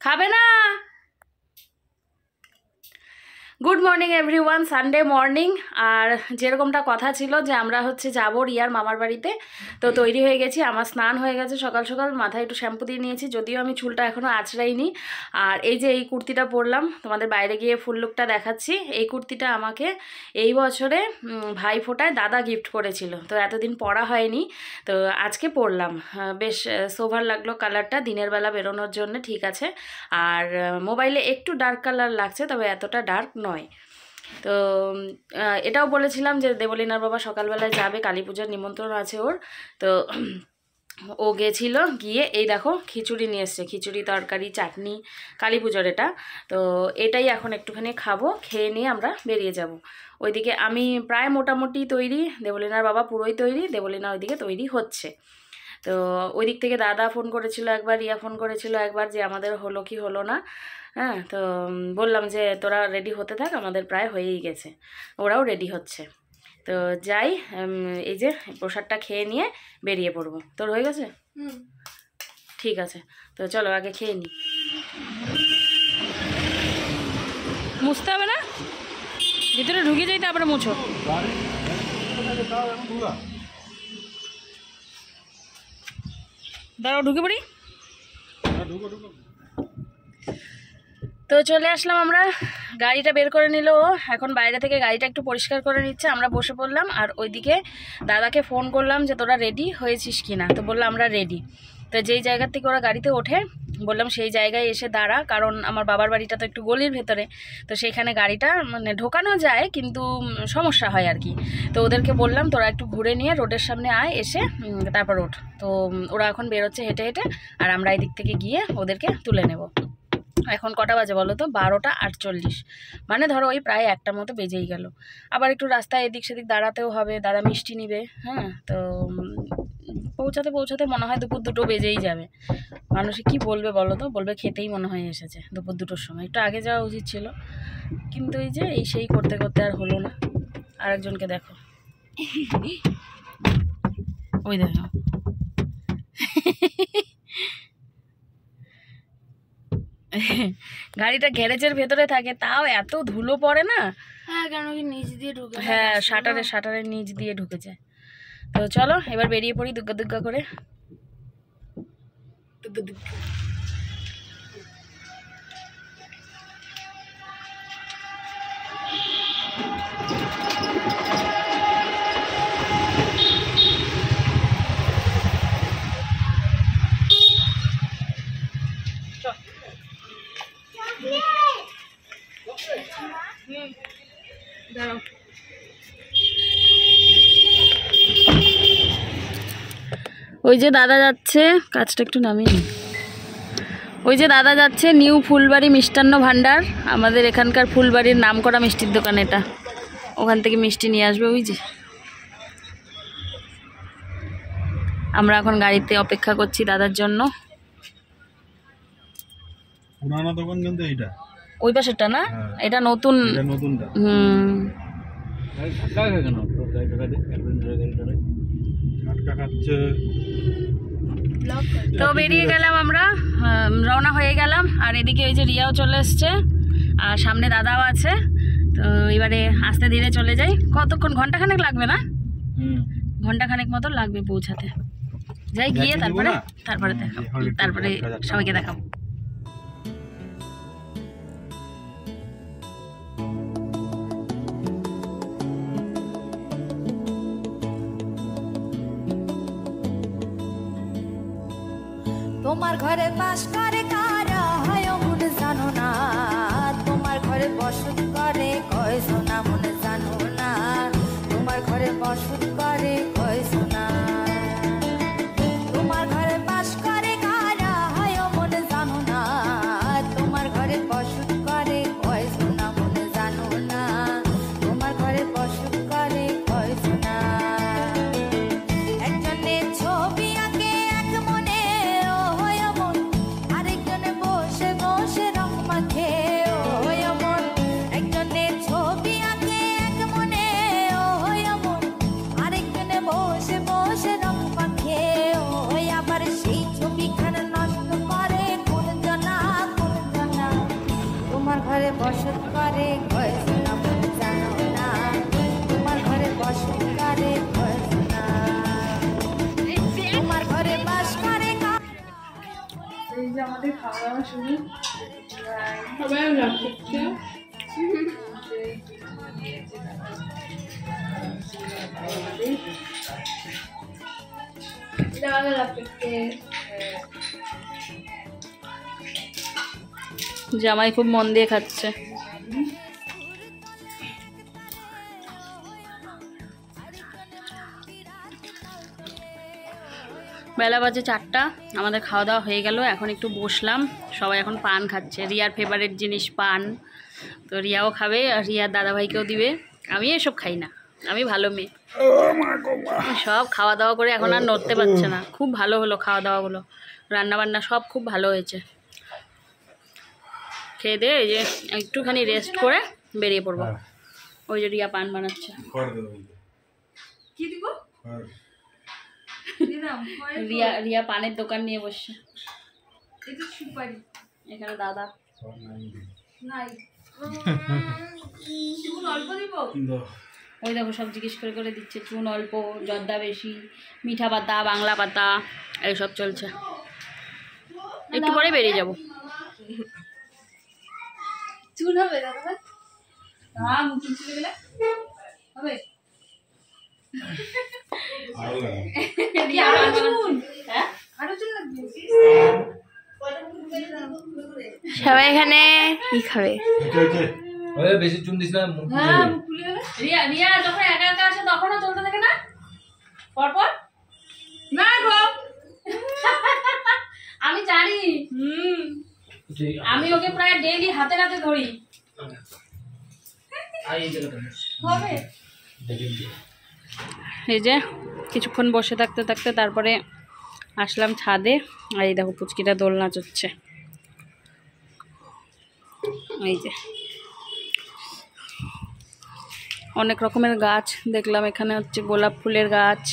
খাবে না। Good morning everyone, Sunday morning. আর যেরকমটা কথা ছিল যে আমরা হচ্ছে যাবো রিয়ার মামার বাড়িতে, তো তৈরি হয়ে গেছি। আমার স্নান হয়ে গেছে সকাল সকাল, মাথায় একটু শ্যাম্পু দিয়ে নিয়েছি, যদিও আমি চুলটা এখনও আঁচড়াইনি। আর এই যে এই কুর্তিটা পরলাম, তোমাদের বাইরে গিয়ে ফুল লুকটা দেখাচ্ছি। এই কুর্তিটা আমাকে এই বছরে ভাইফোঁটায় দাদা গিফট করেছিল, তো এতদিন পরা হয়নি, তো আজকে পরলাম। বেশ সোভার লাগলো কালারটা, দিনের বেলা বেরোনোর জন্য ঠিক আছে। আর মোবাইলে একটু ডার্ক কালার লাগছে, তবে এতটা ডার্ক নয়। তো এটাও বলেছিলাম যে দেবলীনার বাবা সকালবেলায় যাবে, কালী পূজার নিমন্ত্রণ আছে ওর। তো ও গেছিল, গিয়ে এই দেখো খিচুড়ি নিয়ে এসছে, খিচুড়ি তরকারি চাটনি, কালী পুজোর এটা। তো এটাই এখন একটুখানি খাবো, খেয়ে নিয়ে আমরা বেরিয়ে যাব। ওইদিকে আমি প্রায় মোটামুটি তৈরি, দেবলীনার বাবা পুরোই তৈরি, দেবলীনা ওইদিকে তৈরি হচ্ছে। তো ওই দিক থেকে দাদা ফোন করেছিল একবার, রিয়া ফোন করেছিল একবার, যে আমাদের হলো কি হলো না। হ্যাঁ, তো বললাম যে তোরা রেডি হতে থাক, আমাদের প্রায় হয়েই গেছে, ওরাও রেডি হচ্ছে। তো যাই, এই যে প্রসাদটা খেয়ে নিয়ে বেরিয়ে পড়বো। তোর হয়ে গেছে? ঠিক আছে, তো চলো আগে খেয়ে নিই। মুছতে হবে না, ভিতরে ঢুকে যাই তারপরে মুছো। দাঁড়াও ঢুকে পড়ি। তো চলে আসলাম আমরা, গাড়িটা বের করে নিল ও, এখন বাইরে থেকে গাড়িটা একটু পরিষ্কার করে নিচ্ছে, আমরা বসে পড়লাম। আর ওইদিকে দাদাকে ফোন করলাম যে তোরা রেডি হয়েছিস কি না, তো বললাম আমরা রেডি। তো যেই জায়গার থেকে ওরা গাড়িতে ওঠে বললাম সেই জায়গায় এসে দাঁড়া, কারণ আমার বাবার বাড়িটা তো একটু গলির ভেতরে, তো সেইখানে গাড়িটা মানে ঢোকানো যায় কিন্তু সমস্যা হয় আর কি। তো ওদেরকে বললাম তোরা একটু ঘুরে নিয়ে রোডের সামনে আয়, এসে তারপর ওঠ। তো ওরা এখন বেরোচ্ছে হেঁটে হেঁটে, আর আমরা এই দিক থেকে গিয়ে ওদেরকে তুলে নেব। এখন কটা বাজে বলো তো? 12:48, মানে ধরো ওই প্রায় 1টার মতো বেজেই গেল। আবার একটু রাস্তায় এদিক সেদিক দাঁড়াতেও হবে, দাদা মিষ্টি নিবে। হ্যাঁ, তো পৌঁছাতে পৌঁছাতে মনে হয় দুপুর 2টো বেজেই যাবে। মানুষে কি বলবে বলো তো? বলবে খেতেই মনে হয় এসেছে দুপুর 2টোর সময়, একটু আগে যাওয়া উচিত ছিল, কিন্তু এই যে এই সেই করতে করতে আর হলো না। আরেকজনকে দেখো, ওই দেখো গাড়িটা গ্যারেজের ভেতরে থাকে, তাও এত ধুলো পড়ে না। হ্যাঁ, কেন কি নিচ দিয়ে ঢুকে? হ্যাঁ, শাটারের নিচ দিয়ে ঢুকে যায়। তো চলো এবার বেরিয়ে পড়ি দুগ্গা দুগ্গা করে। ওই যে দাদা যাচ্ছে, কাজটা একটু নামিয়ে নি। ওই যে দাদা যাচ্ছে নিউ ফুলবাড়ি মিষ্টান্ন ভাণ্ডার, আমাদের এখানকার ফুলবাড়ির নামকরা মিষ্টির দোকান এটা, ওখান থেকে মিষ্টি নিয়ে আসবে। ওই যে আমরা এখন গাড়িতে অপেক্ষা করছি দাদার জন্য। পুরানো দোকান কিন্তু এইটা, ওই পাশেরটা না, এটা নতুন। তো বেরিয়ে গেলাম আমরা, রওনা হয়ে গেলাম। আর এদিকে ওই যে রিয়াও চলে এসছে, আর সামনে দাদাও আছে। তো এবারে আস্তে ধীরে চলে যাই। কতক্ষণ? ঘন্টাখানেক লাগবে না? ঘন্টাখানেক মতো লাগবে পৌঁছাতে। যাই গিয়ে তারপরে দেখাবো, তারপরে সবাইকে দেখাবো। তোমার ঘরে বাস করে কারা হয় মনে জানো না, তোমার ঘরে বসত করে কয় সোনা মনে জানো না, তোমার ঘরে বসত করে কয় সোনা। তোমার ঘরে বাস করে কারা হয় মনে জানো না, তোমার ঘরে বসত করে কয় সোনা মনে জানো না, তোমার ঘরে বসত করে কয় সোনা। একজনে ছবি আঁকে এক মনে বসত করে কয় সোনা মনে জানো না তোমার ঘরে বসত করে কয় সোনা তোমার ঘরে বাস করে এই যে আমাদের খাওয়া দাওয়া শুরু জামাই খুব মন দিয়ে খাচ্ছে। বেলা বাজে 4টা, আমাদের খাওয়া দাওয়া হয়ে গেল। এখন একটু বসলাম, সবাই এখন পান খাচ্ছে। রিয়ার ফেভারিট জিনিস পান, তো রিয়াও খাবে আর রিয়ার দাদাভাইকেও দিবে। আমি এসব খাই না, আমি ভালো মেয়ে। সব খাওয়া দাওয়া করে এখন আর নড়তে পারছে না। খুব ভালো হলো খাওয়া দাওয়াগুলো, রান্নাবান্না সব খুব ভালো হয়েছে। খেয়ে দিয়ে এই যে একটুখানি রেস্ট করে বেরিয়ে পড়বো। ওই যে রিয়া পান বানাচ্ছে। কি দিব? রিয়া পানের দোকান নিয়ে বসছে। এখানে দাদা ওই দেখো সব জিজ্ঞেস করে করে দিচ্ছে। চুন অল্প, জর্দা বেশি, মিঠা পাতা, বাংলা পাতা এইসব চলছে। একটু পরে বেরিয়ে যাবো। চুন হবে দাদা? হ্যাঁ, চুন চলে গেলে হবে। সবাই এখানে কি খাবে? বেশি চুন দিস না। রিয়া যখন একা একা আসে তখনও চলতে থাকে না পরপর? না গো, আমি জানি। আমি ওকে প্রায় ডেইলি হাতে হাতে ধরি। এই যে কিছুক্ষণ বসে থাকতে থাকতে তারপরে আসলাম ছাদে। আর এই দেখো পুচকিটা দোলনা চড়ছে। এই যে অনেক রকমের গাছ দেখলাম এখানে। হচ্ছে গোলাপ ফুলের গাছ,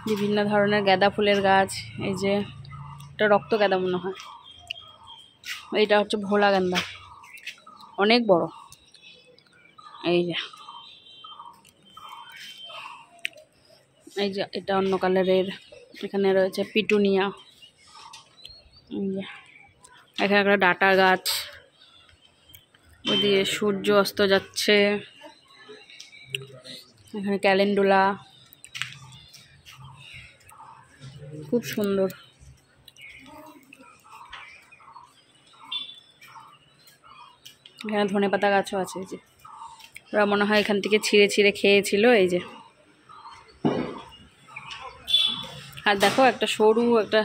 বিভিন্ন ধরনের গাঁদা ফুলের গাছ। এই যে এটা রক্ত গাঁদা মনে হয়, এইটা হচ্ছে ভোলা গাঁদা, অনেক বড়। এই যে এটা অন্য কালারের। এখানে রয়েছে পিটুনিয়া। এই যে এখানে একটা ডাটা গাছ, ওদিকে সূর্য অস্ত যাচ্ছে। এখানে ক্যালেন্ডুলা, খুব সুন্দর। এখানে ধনেপাতা গাছও আছে। এই যে ওরা মনে হয় এখান থেকে ছিঁড়ে ছিঁড়ে খেয়েছিল। এই যে আর দেখো একটা সরু একটা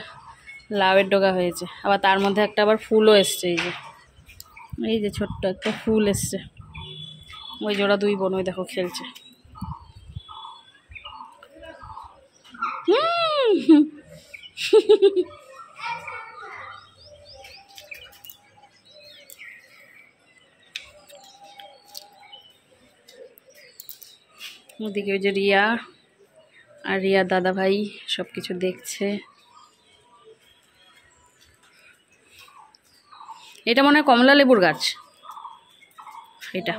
লাউয়ের ডগা হয়েছে, আবার তার মধ্যে একটা আবার ফুলও এসছে। এই যে ছোট্ট একটা ফুল এসছে। ওই জোড়া দুই বোন ওই দেখো খেলছে। ওদিকে ওই যে রিয়া আর রিয়ার দাদা ভাই সব কিছু দেখছে। এটা মনে হয় কমলা লেবুর গাছ। এটা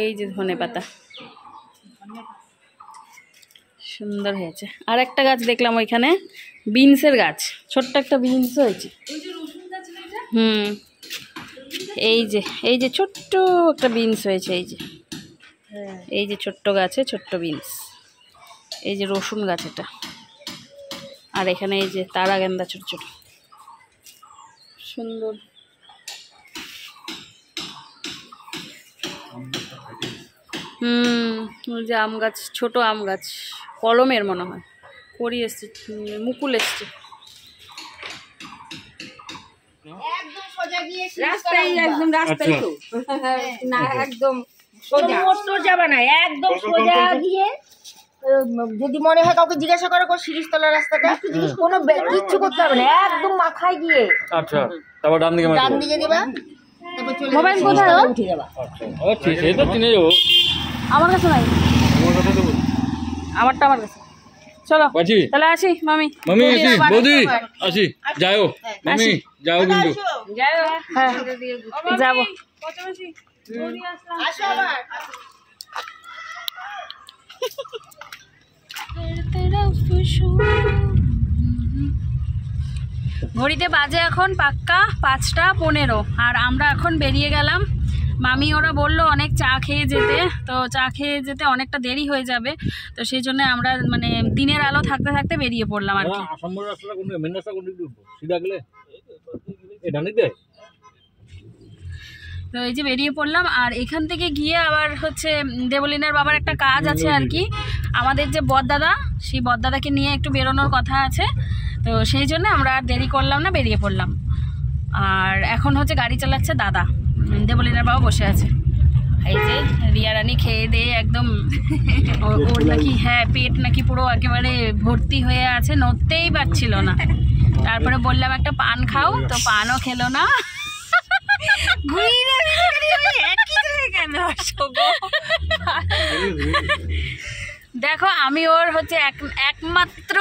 এই যে ধনেপাতা সুন্দর হয়েছে। আর একটা গাছ দেখলাম ওইখানে বিনসের গাছ, ছোট্ট একটা বিনস হয়েছে। এই যে ছোট্ট একটা বিনস হয়েছে। এই যে ছোট্ট গাছে ছোট্ট বিনস। এই যে রসুন গাছ এটা। আর এখানে এই যে তারা গেন্দা ছোট ছোট সুন্দর। ওই যে আম গাছ, ছোট আম গাছ, কলমের মনে হয়, করি এসছে, মুকুল এসছে। যদি মনে হয় কাউকে জিজ্ঞাসা করো শিরিষতলা রাস্তাটা, কোনো কিচ্ছু করতে হবে না, একদম মাথায় গিয়ে। আচ্ছা, তারপর ডান দিকে দিবা, মোবাইল কোথায় উঠে যাবা। আচ্ছা, সেটা চিনে যাবো। আমার কাছে নাই, আমারটা আমার কাছে। চলো পাচ্ছি তাহলে আসি মামি। মামি আসি বৌদি আসি যাও মামি যাও কিন্তু হ্যাঁ যাবো। ঘড়িতে বাজে এখন পাক্কা 5:15 আর আমরা এখন বেরিয়ে গেলাম। মামি ওরা বললো অনেক চা খেয়ে যেতে, তো চা খেয়ে যেতে অনেকটা দেরি হয়ে যাবে, তো সেই জন্য আমরা মানে দিনের আলো থাকতে থাকতে বেরিয়ে পড়লাম আর কি। আসামের রাস্তাটা কোন মেন রাস্তা কোন দিকে ঢুকবো? সিধা গেলে এই ডান দিকে। তো এই যে বেরিয়ে পড়লাম, আর এখান থেকে গিয়ে আবার হচ্ছে দেবলিনের বাবার একটা কাজ আছে আর কি। আমাদের যে বড়দাদা, সেই বড়দাদাকে নিয়ে একটু বেরোনোর কথা আছে, তো সেই জন্য আমরা আর দেরি করলাম না, বেরিয়ে পড়লাম। আর এখন হচ্ছে গাড়ি চালাচ্ছে দাদা, দেবলিনের বাবা বসে আছে। এই যে রিয়া রানী খেয়ে দিয়ে একদম ওর নাকি হ্যাঁ পেট নাকি পুরো একেবারে ভর্তি হয়ে আছে, নড়তেই পারছিল না। তারপরে বললাম একটা পান খাও, তো পানও খেলো না। দেখো আমি ওর হচ্ছে একমাত্র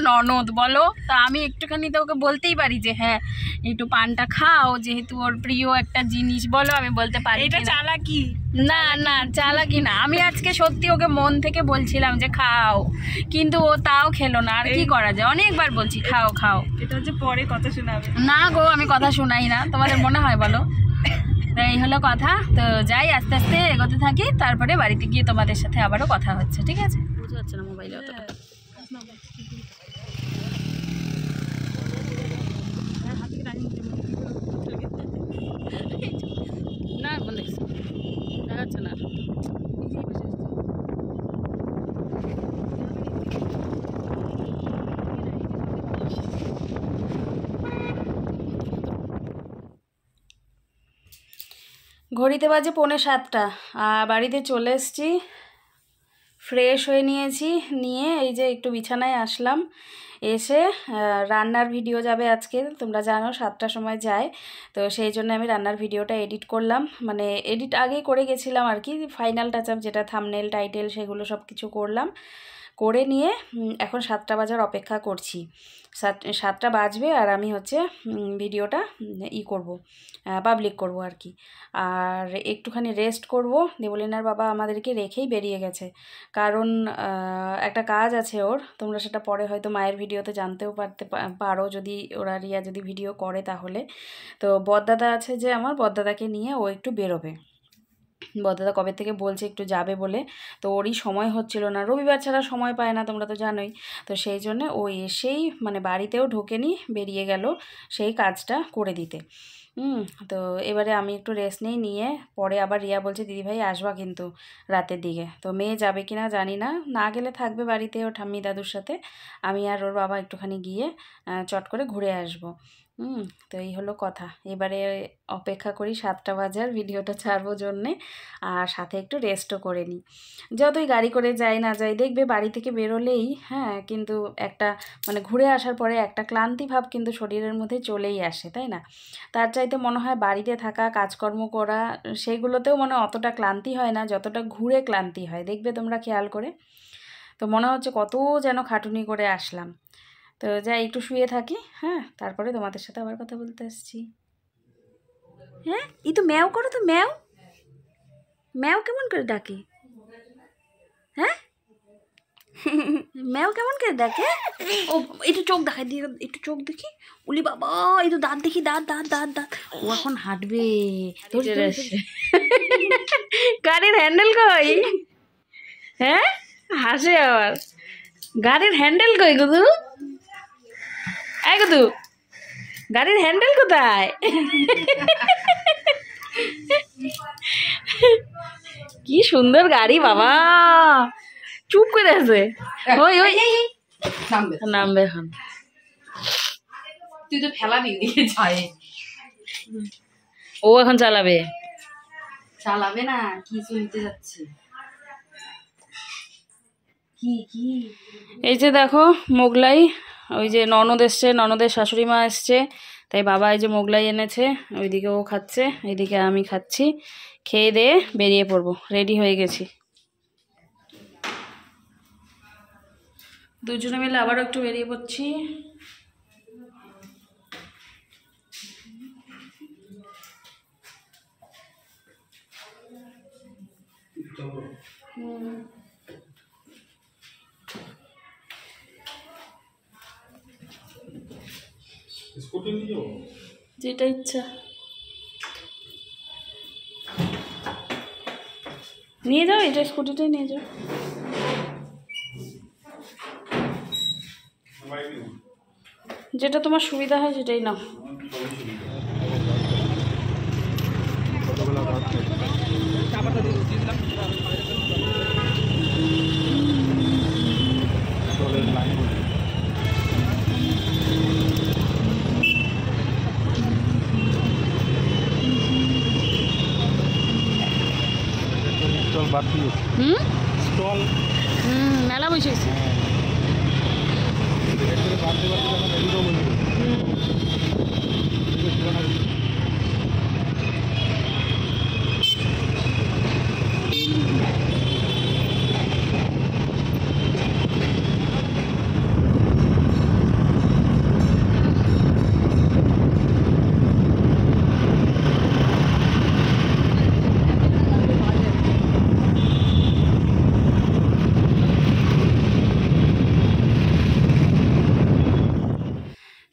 ননদ বলো, তা আমি একটুখানি তো ওকে বলতেই পারি যে হ্যাঁ একটু পানটা খাও, যেহেতু ওর প্রিয় একটা জিনিস বলো, আমি বলতে পারি। এটা চালাকি না, না চালাকি না, আমি আজকে সত্যি ওকে মন থেকে বলছিলাম যে খাও, কিন্তু ও তাও খেলো না। আর কি করা যায়, অনেকবার বলছি খাও খাও। এটা হচ্ছে পরে কথা শোনাবে না গো, আমি কথা শোনাই না, তোমাদের মনে হয় বলো? তো এই হলো কথা। তো যাই আস্তে আস্তে এগোতে থাকি, তারপরে বাড়িতে গিয়ে তোমাদের সাথে আবারও কথা হচ্ছে, ঠিক আছে? বুঝতে পারছে না মোবাইলে অতটা। না দেখছি দেখা যাচ্ছে না। ঘড়িতে বাজে 6:45, বাড়িতে চলে এসেছি, ফ্রেশ হয়ে নিয়েছি, নিয়ে এই যে একটু বিছানায় আসলাম। এসে রান্নার ভিডিও যাবে আজকে, তোমরা জানো 7টার সময় যায়, তো সেই জন্য আমি রান্নার ভিডিওটা এডিট করলাম। মানে এডিট আগেই করে গেছিলাম আর কি, ফাইনাল টাচ আপ যেটা থাম্বনেল টাইটেল সেগুলো সব কিছু করলাম, করে নিয়ে এখন 7টা বাজার অপেক্ষা করছি। 7টা বাজবে আর আমি হচ্ছে ভিডিওটা করব, পাবলিক করব আর কি। আর একটুখানি রেস্ট করব। দেবলিনার বাবা আমাদেরকে রেখেই বেরিয়ে গেছে, কারণ একটা কাজ আছে ওর, তোমরা সেটা পরে হয়তো মায়ের ভিডিওতে জানতেও পারো যদি ওরা রিয়া যদি ভিডিও করে তাহলে। তো বড়দাদা আছে যে আমার, বড়দাদাকে নিয়ে ও একটু বেরোবে। বড়দাদা কবে থেকে বলছে একটু যাবে বলে, তো ওরই সময় হচ্ছিল না, রবিবার ছাড়া সময় পায় না, তোমরা তো জানোই। তো সেই জন্য ও এসেই মানে বাড়িতেও ঢোকেনি, বেরিয়ে গেল সেই কাজটা করে দিতে। তো এবারে আমি একটু রেস্ট নিয়ে পরে আবার রিয়া বলছে দিদিভাই আসবা কিন্তু রাতের দিকে। তো মেয়ে যাবে কিনা জানি না, না গেলে থাকবে বাড়িতে ও ঠাম্মি দাদুর সাথে, আমি আর ওর বাবা একটুখানি গিয়ে চট করে ঘুরে আসবো। তো এই হলো কথা। এবারে অপেক্ষা করি 7টা বাজার ভিডিওটা ছাড়বো জন্যে, আর সাথে একটু রেস্টও করে নিই। যতই গাড়ি করে যাই না যাই, দেখবে বাড়ি থেকে বেরোলেই হ্যাঁ কিন্তু একটা মানে ঘুরে আসার পরে একটা ক্লান্তি ভাব কিন্তু শরীরের মধ্যে চলেই আসে, তাই না? তার চাইতে মনে হয় বাড়িতে থাকা, কাজকর্ম করা, সেগুলোতেও মনে অতটা ক্লান্তি হয় না যতটা ঘুরে ক্লান্তি হয়, দেখবে তোমরা খেয়াল করে। তো মনে হচ্ছে কত যেন খাটুনি করে আসলাম। তো যাই একটু শুয়ে থাকি, হ্যাঁ তারপরে তোমাদের সাথে আবার কথা বলতে আসছি। হ্যাঁ এই তো ম্যাও করো, তো ম্যাও ম্যাও কেমন করে ডাকে? হ্যাঁ ম্যাও কেমন করে ডাকে? ও একটু চোখ দেখাই দিয়ে, একটু চোখ দেখি, উলি বাবা এই তো দাঁত দেখি, দাঁত দাঁত দাঁত দাঁত, ও এখন হাঁটবে। গাড়ির হ্যান্ডেল কই? হ্যাঁ হাসে আবার, গাড়ির হ্যান্ডেল কই গুদু? এই গুদু গাড়ির হ্যান্ডেল কোথায়? কি সুন্দর গাড়ি বাবা, চুপ করে আছে। ওই ওই নামবে এখন, তুই তো ফেলাবি, ও এখন চালাবে না, কি চলতে যাচ্ছে কি। এই যে দেখো মোগলাই, ওই যে ননদ এসছে, ননদের শাশুড়ি মা এসছে, তাই বাবা এই যে মোগলাই এনেছে, ওইদিকে ও খাচ্ছে, এইদিকে আমি খাচ্ছি। খেয়ে দিয়ে বেরিয়ে পড়বো, রেডি হয়ে গেছি। দুজনে মিলে আবারও একটু বেরিয়ে পড়ছি। স্কুটি নিয়ে যাবো? যেটা ইচ্ছা নিয়ে যাও, এটা স্কুটিটাই নিয়ে যাও। যেটা তোমার সুবিধা হয় সেটাই নাও। স্টল বাড়তি স্টল মেলা বসেছে। বাড়তে বাড়তে যখন এদিকেও বলবে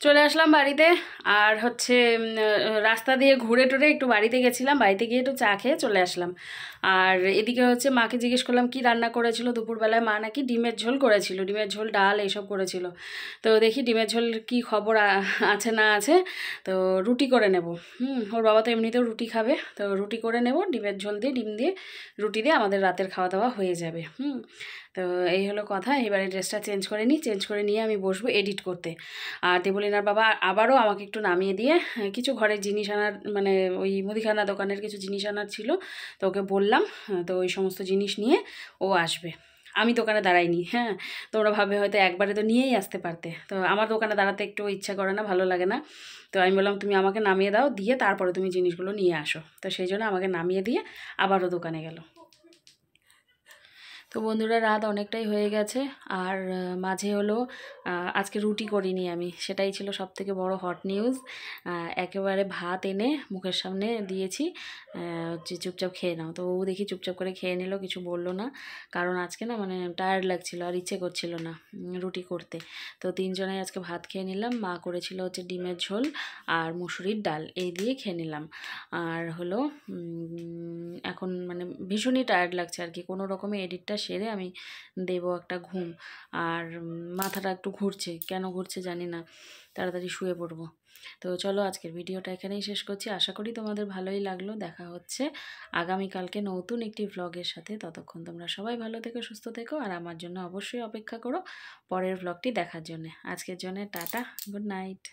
চলে আসলাম বাড়িতে। আর হচ্ছে রাস্তা দিয়ে ঘুরে টুরে একটু বাড়িতে গেছিলাম, বাড়িতে গিয়ে একটু চা খেয়ে চলে আসলাম। আর এদিকে হচ্ছে মাকে জিজ্ঞেস করলাম কি রান্না করেছিল দুপুরবেলায়। মা নাকি ডিমের ঝোল করেছিল, ডিমের ঝোল ডাল এইসব করেছিল। তো দেখি ডিমের ঝোল কি খবর আছে না আছে। তো রুটি করে নেব। ওর বাবা তো এমনিতেও রুটি খাবে, তো রুটি করে নেব ডিমের ঝোল দিয়ে, ডিম দিয়ে রুটি দিয়ে আমাদের রাতের খাওয়া দাওয়া হয়ে যাবে। তো এই হলো কথা। এবারে ড্রেসটা চেঞ্জ করে নিই, চেঞ্জ করে নিয়ে আমি বসবো এডিট করতে। আর দেবলিনার বাবা আবারও আমাকে একটু নামিয়ে দিয়ে কিছু ঘরের জিনিস আনার, মানে ওই মুদিখানা দোকানের কিছু জিনিস আনার ছিল, তো ওকে বললাম। তো ওই সমস্ত জিনিস নিয়ে ও আসবে। আমি দোকানে দাঁড়াইনি। হ্যাঁ, তোমরা ভাবে হয়তো একবারে তো নিয়েই আসতে পারতে, তো আমার দোকানে দাঁড়াতে একটু ইচ্ছা করে না, ভালো লাগে না। তো আমি বললাম তুমি আমাকে নামিয়ে দাও, দিয়ে তারপরে তুমি জিনিসগুলো নিয়ে আসো। তো সেই জন্য আমাকে নামিয়ে দিয়ে আবারও দোকানে গেল। তো বন্ধুরা রাত অনেকটাই হয়ে গেছে। আর মাঝে হলো আজকে রুটি করিনি আমি, সেটাই ছিল সবথেকে বড় হট নিউজ। একেবারে ভাত এনে মুখের সামনে দিয়েছি, যে চুপচাপ খেয়ে নাও। তো ও দেখি চুপচাপ করে খেয়ে নিল, কিছু বললো না। কারণ আজকে না মানে টায়ার্ড লাগছিল আর ইচ্ছে করছিল না রুটি করতে। তো তিনজনে আজকে ভাত খেয়ে নিলাম। মা করেছিল হচ্ছে ডিমের ঝোল আর মুসুরির ডাল, এই দিয়ে খেয়ে নিলাম। আর হলো এখন মানে ভীষণই টায়ার্ড লাগছে আর কি। কোনো রকমে এডিটটা সেরে আমি দেবো একটা ঘুম। আর মাথাটা একটু ঘুরছে, কেন ঘুরছে জানি না, তাড়াতাড়ি শুয়ে পড়বো। তো চলো আজকের ভিডিওটা এখানেই শেষ করছি। আশা করি তোমাদের ভালোই লাগলো। দেখা হচ্ছে আগামীকালকে নতুন একটি ভ্লগের সাথে। ততক্ষণ তোমরা সবাই ভালো থেকো, সুস্থ থেকো, আর আমার জন্য অবশ্যই অপেক্ষা করো পরের ভ্লগটি দেখার জন্য। আজকের জন্য টাটা, গুড নাইট।